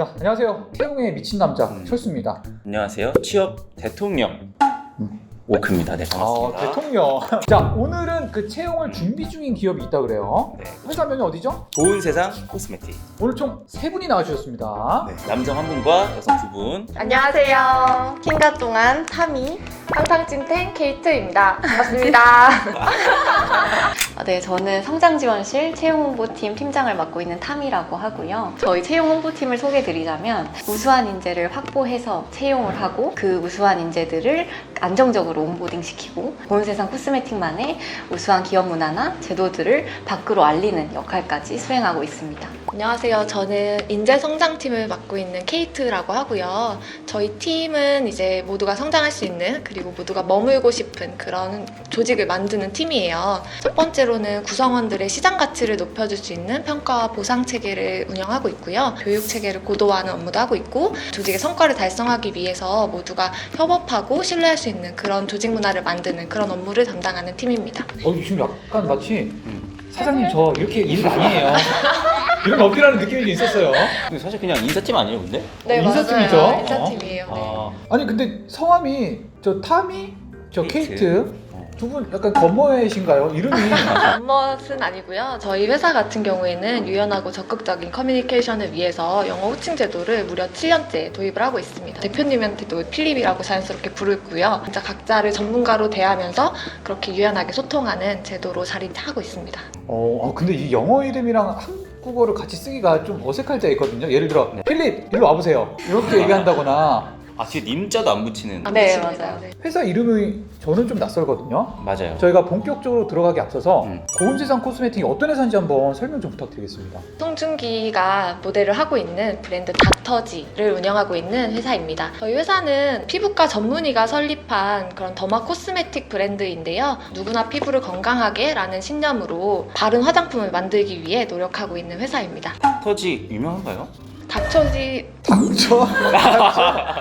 자, 안녕하세요. 채용에 미친 남자 철수입니다. 안녕하세요. 취업 대통령 오크입니다. 네, 반갑습니다. 대통령. 자, 오늘은 그 채용을 준비 중인 기업이 있다 그래요. 네. 회사명이 어디죠? 좋은 세상 코스메틱. 오늘 총 3분이 나와주셨습니다. 네, 남성 한 분과 여성 두 분. 안녕하세요. 킹가 동안 타미, 팡팡찐텐 케이트입니다. 반갑습니다. 네, 저는 성장지원실 채용홍보팀 팀장을 맡고 있는 타미라고 하고요. 저희 채용홍보팀을 소개드리자면 우수한 인재를 확보해서 채용을 하고 그 우수한 인재들을 안정적으로 온보딩 시키고 본 세상 코스메틱만의 우수한 기업 문화나 제도들을 밖으로 알리는 역할까지 수행하고 있습니다. 안녕하세요. 저는 인재 성장팀을 맡고 있는 케이트라고 하고요. 저희 팀은 이제 모두가 성장할 수 있는 그리고 모두가 머물고 싶은 그런 조직을 만드는 팀이에요. 첫 번째로는 구성원들의 시장 가치를 높여줄 수 있는 평가와 보상 체계를 운영하고 있고요. 교육 체계를 고도화하는 업무도 하고 있고 조직의 성과를 달성하기 위해서 모두가 협업하고 신뢰할 수 있는 그런 조직 문화를 만드는 그런 업무를 담당하는 팀입니다. 지금 약간 마치 사장님 저 이렇게 일 많이 해요. 이런 어필하는 느낌이 좀 있었어요. 근데 사실 그냥 인사팀 아니에요, 근데? 네, 인사팀이죠? 맞아요. 인사팀이에요. 네. 아니 근데 성함이 저 타미, 저 케이트. 케이트 두 분 약간 건모이신가요? 이름이 겉멋은 아니고요. 저희 회사 같은 경우에는 유연하고 적극적인 커뮤니케이션을 위해서 영어 호칭 제도를 무려 7년째 도입을 하고 있습니다. 대표님한테도 필립이라고 자연스럽게 부르고요. 진짜 각자를 전문가로 대하면서 그렇게 유연하게 소통하는 제도로 자리하고 있습니다. 근데 이 영어 이름이랑 한국어를 같이 쓰기가 좀 어색할 때가 있거든요. 예를 들어 필립 일로 와보세요 이렇게 얘기한다거나 뒤에 님자도 안 붙이는. 네, 맞습니다. 맞아요. 네. 회사 이름이 저는 좀 낯설거든요. 맞아요. 저희가 본격적으로 들어가기 앞서서 음. 고운 세상 코스메틱이 어떤 회사인지 한번 설명 좀 부탁드리겠습니다. 송중기가 모델을 하고 있는 브랜드 닥터지를 운영하고 있는 회사입니다. 저희 회사는 피부과 전문의가 설립한 그런 더마 코스메틱 브랜드인데요. 누구나 피부를 건강하게 라는 신념으로 바른 화장품을 만들기 위해 노력하고 있는 회사입니다. 터지 유명한가요? 닥터지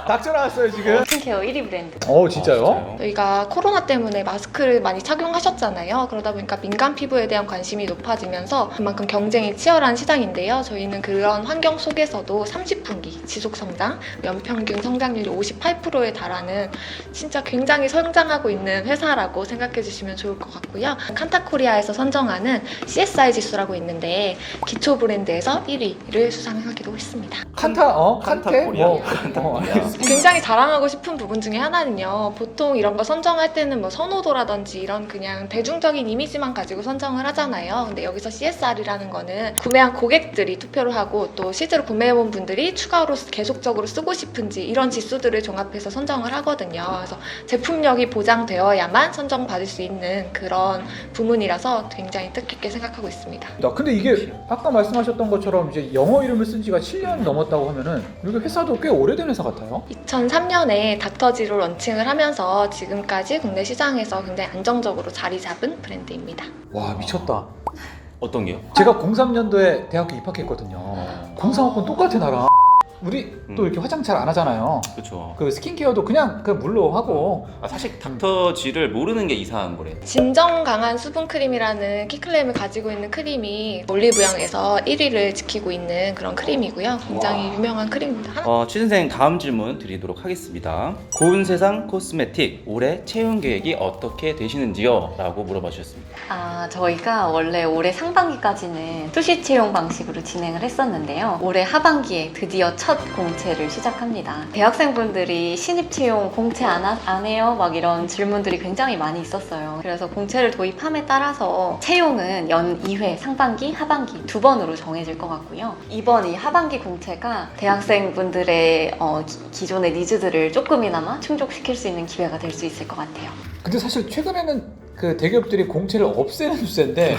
닥쳐 나왔어요 지금. 스킨케어 1위 브랜드. 진짜요? 저희가 코로나 때문에 마스크를 많이 착용하셨잖아요. 그러다 보니까 민감 피부에 대한 관심이 높아지면서 그만큼 경쟁이 치열한 시장인데요. 저희는 그런 환경 속에서도 30분기 지속 성장, 연평균 성장률이 58%에 달하는 진짜 굉장히 성장하고 있는 회사라고 생각해 주시면 좋을 것 같고요. 칸타코리아에서 선정하는 CSI 지수라고 있는데 기초 브랜드에서 1위를 수상하기도 했습니다. 칸테? 코리아. 알겠습니다. 굉장히 자랑하고 싶은 부분 중에 하나는요. 보통 이런 거 선정할 때는 뭐 선호도라든지 이런 그냥 대중적인 이미지만 가지고 선정을 하잖아요. 근데 여기서 CSR이라는 거는 구매한 고객들이 투표를 하고 또 실제로 구매해본 분들이 추가로 계속적으로 쓰고 싶은지 이런 지수들을 종합해서 선정을 하거든요. 그래서 제품력이 보장되어야만 선정받을 수 있는 그런 부문이라서 굉장히 뜻깊게 생각하고 있습니다. 근데 이게 아까 말씀하셨던 것처럼 이제 영어 이름을 쓴 지가 7년 넘었다고 하면은 여기 회사도 꽤 오래된 회사 같아요. 2003년에 닥터지로 런칭을 하면서 지금까지 국내 시장에서 굉장히 안정적으로 자리 잡은 브랜드입니다. 와 미쳤다. 어떤 게요? 제가 03년도에 대학교 입학했거든요. 03학번 똑같은 나랑. 우리 또 이렇게 화장 잘 안 하잖아요. 그렇죠. 그 스킨케어도 그냥 물로 하고. 사실 닥터지를 모르는 게 이상한 거래. 진정 강한 수분 크림이라는 키클램을 가지고 있는 크림이 올리브영에서 1위를 지키고 있는 그런 크림이고요. 굉장히 유명한 크림입니다. 취준생 다음 질문 드리도록 하겠습니다. 고운 세상 코스메틱 올해 채용 계획이 어떻게 되시는지요? 라고 물어봐 주셨습니다. 저희가 원래 올해 상반기까지는 수시 채용 방식으로 진행을 했었는데요. 올해 하반기에 드디어 첫 공채를 시작합니다. 대학생분들이 신입 채용 공채 안 해요? 막 이런 질문들이 굉장히 많이 있었어요. 그래서 공채를 도입함에 따라서 채용은 연 2회 상반기, 하반기 두 번으로 정해질 것 같고요. 이번 이 하반기 공채가 대학생분들의 기존의 니즈들을 조금이나마 충족시킬 수 있는 기회가 될 수 있을 것 같아요. 근데 사실 최근에는 그 대기업들이 공채를 없애는 추세인데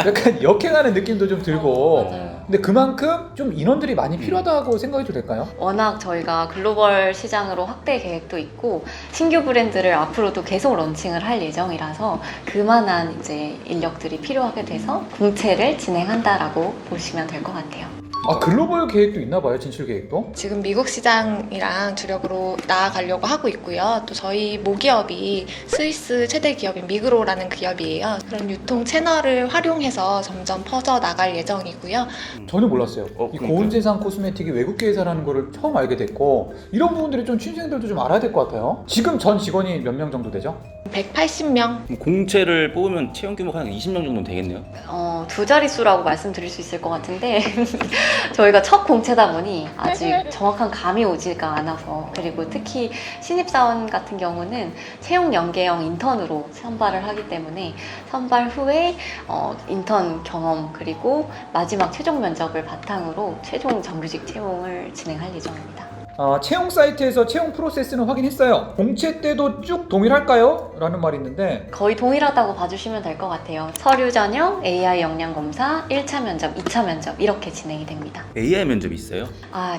약간 역행하는 느낌도 좀 들고. 맞아요. 근데 그만큼 좀 인원들이 많이 필요하다고 생각해도 될까요? 워낙 저희가 글로벌 시장으로 확대 계획도 있고 신규 브랜드를 앞으로도 계속 런칭을 할 예정이라서 그만한 이제 인력들이 필요하게 돼서 공채를 진행한다라고 보시면 될 것 같아요. 아 글로벌 계획도 있나 봐요, 진출 계획도? 지금 미국 시장이랑 주력으로 나아가려고 하고 있고요. 또 저희 모기업이 스위스 최대 기업인 미그로라는 기업이에요. 그런 유통 채널을 활용해서 점점 퍼져 나갈 예정이고요. 전혀 몰랐어요. 이 그러니까요. 고운세상 코스메틱이 외국계 회사라는 거를 처음 알게 됐고 이런 부분들이 좀 취준생들도 좀 알아야 될 것 같아요. 지금 전 직원이 몇 명 정도 되죠? 180명. 공채를 뽑으면 채용 규모가 한 20명 정도는 되겠네요. 두 자릿수라고 말씀드릴 수 있을 것 같은데 저희가 첫 공채다 보니 아직 정확한 감이 오지가 않아서, 그리고 특히 신입사원 같은 경우는 채용 연계형 인턴으로 선발을 하기 때문에 선발 후에 인턴 경험 그리고 마지막 최종 면접을 바탕으로 최종 정규직 채용을 진행할 예정입니다. 채용 사이트에서 채용 프로세스는 확인했어요. 공채 때도 쭉 동일할까요? 라는 말이 있는데 거의 동일하다고 봐주시면 될 것 같아요. 서류 전형, AI 역량 검사, 1차 면접, 2차 면접 이렇게 진행이 됩니다. AI 면접이 있어요?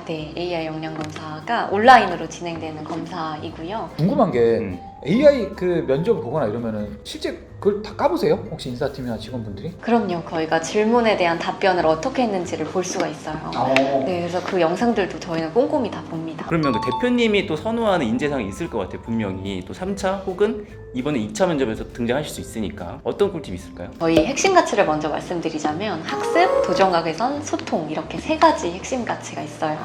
네. AI 역량 검사가 온라인으로 진행되는 검사이고요. 궁금한 게 음. AI 그 면접을 보거나 이러면은 실제 그걸 다 까보세요? 혹시 인사팀이나 직원분들이? 그럼요. 저희가 질문에 대한 답변을 어떻게 했는지를 볼 수가 있어요. 네, 그래서 그 영상들도 저희는 꼼꼼히 다 봅니다. 그러면 그 대표님이 또 선호하는 인재상이 있을 것 같아요. 분명히 또 3차 혹은 이번에 2차 면접에서 등장하실 수 있으니까 어떤 꿀팁이 있을까요? 저희 핵심 가치를 먼저 말씀드리자면 학습, 도전과 개선, 소통 이렇게 세 가지 핵심 가치가 있어요.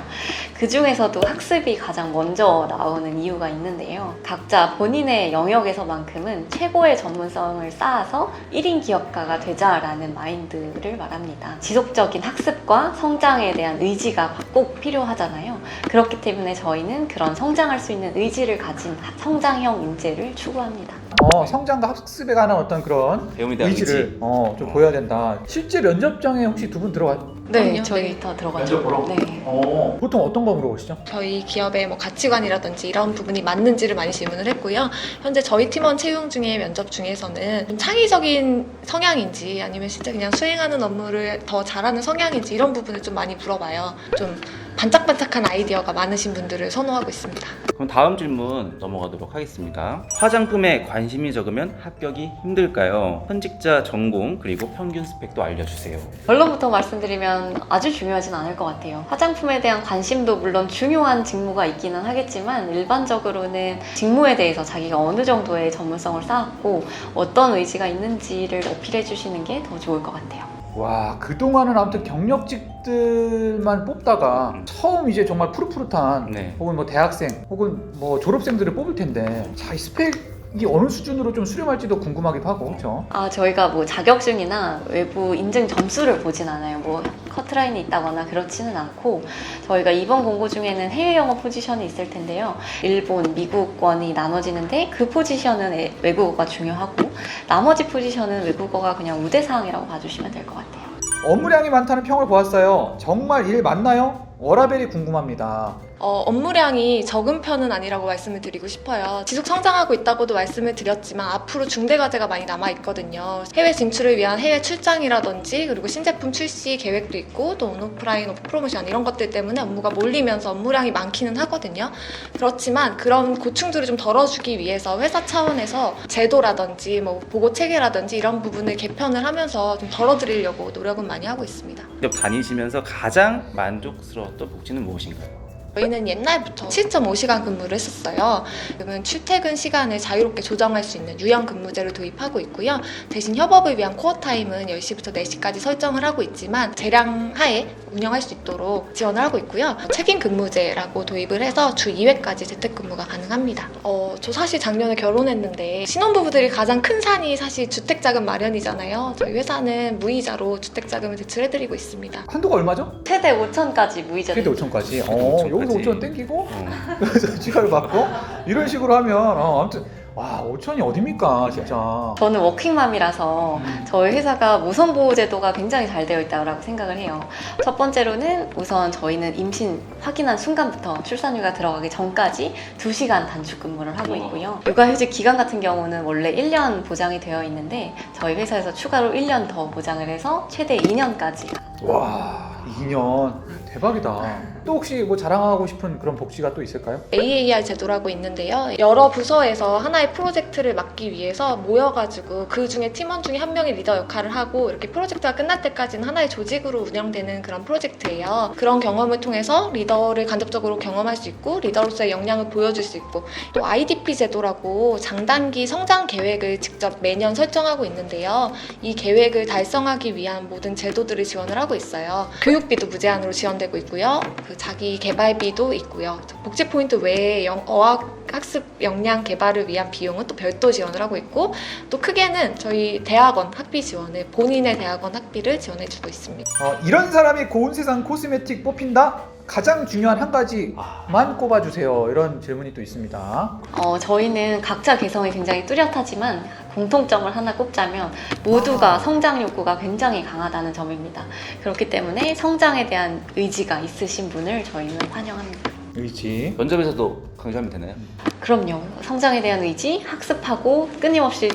그 중에서도 학습이 가장 먼저 나오는 이유가 있는데요. 각자 본인의 영역에서만큼은 최고의 전문성을 쌓아서 1인 기업가가 되자라는 마인드를 말합니다. 지속적인 학습과 성장에 대한 의지가 꼭 필요하잖아요. 그렇기 때문에 저희는 그런 성장할 수 있는 의지를 가진 성장형 인재를 추구합니다. 성장과 학습에 관한 어떤 그런 배움에 대한 의지를 의지. 좀 보여야 된다. 실제 면접장에 혹시 두 분 들어가? 네, 그럼요. 저희 네. 다 들어가죠. 면접 보러? 네. 보통 어떤 거 물어보시죠? 저희 기업의 뭐 가치관이라든지 이런 부분이 맞는지를 많이 질문을 했고요. 현재 저희 팀원 채용 중에 면접 중에서는 좀 창의적인 성향인지 아니면 진짜 그냥 수행하는 업무를 더 잘하는 성향인지 이런 부분을 좀 많이 물어봐요. 좀 반짝반짝한 아이디어가 많으신 분들을 선호하고 있습니다. 그럼 다음 질문 넘어가도록 하겠습니다. 화장품에 관심이 적으면 합격이 힘들까요? 현직자 전공 그리고 평균 스펙도 알려주세요. 결론부터 말씀드리면 아주 중요하진 않을 것 같아요. 화장품에 대한 관심도 물론 중요한 직무가 있기는 하겠지만 일반적으로는 직무에 대해서 자기가 어느 정도의 전문성을 쌓았고 어떤 의지가 있는지를 어필해 주시는 게 더 좋을 것 같아요. 와, 그동안은 아무튼 경력직들만 뽑다가 처음 이제 정말 푸릇푸릇한 네. 혹은 뭐 대학생 혹은 뭐 졸업생들을 뽑을 텐데 자, 이 스펙이 어느 수준으로 좀 수렴할지도 궁금하기도 하고 그렇죠? 저희가 뭐 자격증이나 외부 인증 점수를 보진 않아요. 뭐 커트라인이 있다거나 그렇지는 않고 저희가 이번 공고 중에는 해외 영어 포지션이 있을 텐데요. 일본, 미국권이 나눠지는데 그 포지션은 외국어가 중요하고 나머지 포지션은 외국어가 그냥 우대사항이라고 봐주시면 될 것 같아요. 업무량이 많다는 평을 보았어요. 정말 일 맞나요? 워라벨이 궁금합니다. 업무량이 적은 편은 아니라고 말씀을 드리고 싶어요. 지속 성장하고 있다고도 말씀을 드렸지만 앞으로 중대 과제가 많이 남아 있거든요. 해외 진출을 위한 해외 출장이라든지 그리고 신제품 출시 계획도 있고 또 온오프라인 오프 프로모션 이런 것들 때문에 업무가 몰리면서 업무량이 많기는 하거든요. 그렇지만 그런 고충들을 좀 덜어주기 위해서 회사 차원에서 제도라든지 뭐 보고 체계라든지 이런 부분을 개편을 하면서 좀 덜어드리려고 노력은 많이 하고 있습니다. 기업 다니시면서 가장 만족스러웠던 복지는 무엇인가요? 저희는 옛날부터 7.5시간 근무를 했었어요. 그러면 출퇴근 시간을 자유롭게 조정할 수 있는 유연 근무제를 도입하고 있고요. 대신 협업을 위한 코어 타임은 10시부터 4시까지 설정을 하고 있지만 재량 하에 운영할 수 있도록 지원을 하고 있고요. 책임 근무제라고 도입을 해서 주 2회까지 재택근무가 가능합니다. 저 사실 작년에 결혼했는데 신혼부부들이 가장 큰 산이 사실 주택자금 마련이잖아요. 저희 회사는 무이자로 주택자금을 대출해드리고 있습니다. 한도가 얼마죠? 최대 5천까지 무이자. 최대 5천까지. 5천까지. 여기서 5천 땡기고 그래서 지가를 받고 이런 식으로 하면 아무튼 와 5천이 어딥니까 진짜. 저는 워킹맘이라서 저희 회사가 무선보호제도가 굉장히 잘 되어 있다고 생각을 해요. 첫 번째로는 우선 저희는 임신 확인한 순간부터 출산휴가 들어가기 전까지 2시간 단축 근무를 하고 있고요. 육아휴직 기간 같은 경우는 원래 1년 보장이 되어 있는데 저희 회사에서 추가로 1년 더 보장을 해서 최대 2년까지. 와 2년 대박이다. 또 혹시 뭐 자랑하고 싶은 그런 복지가 또 있을까요? AAR 제도라고 있는데요. 여러 부서에서 하나의 프로젝트를 맡기 위해서 모여가지고 그 중에 팀원 중에 한 명이 리더 역할을 하고 이렇게 프로젝트가 끝날 때까지는 하나의 조직으로 운영되는 그런 프로젝트예요. 그런 경험을 통해서 리더를 간접적으로 경험할 수 있고 리더로서의 역량을 보여줄 수 있고 또 IDP 제도라고 장단기 성장 계획을 직접 매년 설정하고 있는데요. 이 계획을 달성하기 위한 모든 제도들을 지원을 하고 있어요. 교육비도 무제한으로 지원되고 있고요. 그 자기 개발비도 있고요. 복지 포인트 외에 어학 학습 역량 개발을 위한 비용은 또 별도 지원을 하고 있고 또 크게는 저희 대학원 학비 지원을 본인의 대학원 학비를 지원해주고 있습니다. 이런 사람이 고운 세상 코스메틱 뽑힌다? 가장 중요한 한 가지만 꼽아주세요. 이런 질문이 또 있습니다. 저희는 각자 개성이 굉장히 뚜렷하지만 공통점을 하나 꼽자면 모두가 성장 욕구가 굉장히 강하다는 점입니다. 그렇기 때문에 성장에 대한 의지가 있으신 분을 저희는 환영합니다. 의지. 면접에서도 강조하면 되나요? 그럼요. 성장에 대한 의지, 학습하고 끊임없이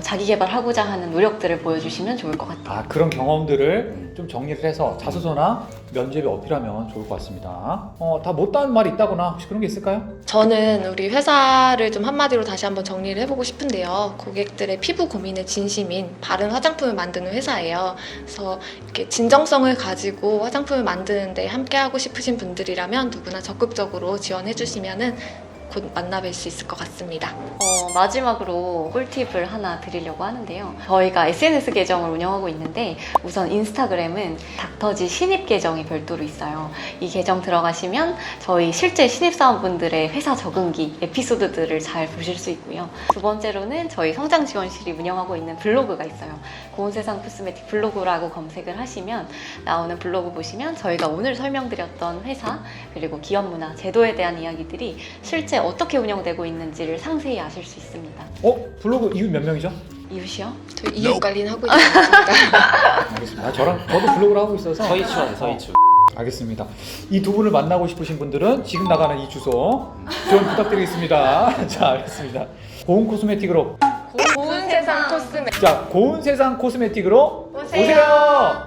자기 개발하고자 하는 노력들을 보여주시면 좋을 것 같아요. 그런 경험들을 좀 정리를 해서 자소서나 면접에 어필하면 좋을 것 같습니다. 다 못다한 말이 있다거나 혹시 그런 게 있을까요? 저는 우리 회사를 좀 한마디로 다시 한번 정리를 해보고 싶은데요. 고객들의 피부 고민에 진심인 바른 화장품을 만드는 회사예요. 그래서 이렇게 진정성을 가지고 화장품을 만드는데 함께하고 싶으신 분들이라면 누구나 적극적으로 지원해주시면은 곧 만나뵐 수 있을 것 같습니다. 마지막으로 꿀팁을 하나 드리려고 하는데요. 저희가 SNS 계정을 운영하고 있는데 우선 인스타그램은 닥터지 신입 계정이 별도로 있어요. 이 계정 들어가시면 저희 실제 신입사원분들의 회사 적응기 에피소드들을 잘 보실 수 있고요. 두 번째로는 저희 성장지원실이 운영하고 있는 블로그가 있어요. 고운 세상 코스메틱 블로그라고 검색을 하시면 나오는 블로그 보시면 저희가 오늘 설명드렸던 회사 그리고 기업 문화, 제도에 대한 이야기들이 실제 어떻게 운영되고 있는지를 상세히 아실 수 있습니다. 블로그 이웃 몇 명이죠? 이웃이요? 저희 이웃 관리는 하고 있습니다. 알겠습니다. 저도 블로그를 하고 있어서 서희추하네, 서희추. 알겠습니다. 이 두 분을 만나고 싶으신 분들은 지금 나가는 이 주소 지원 부탁드리겠습니다. 자, 알겠습니다. 고운 코스메틱으로 고운 세상 코스메틱. 고운 세상 코스메틱으로 오세요. 오세요.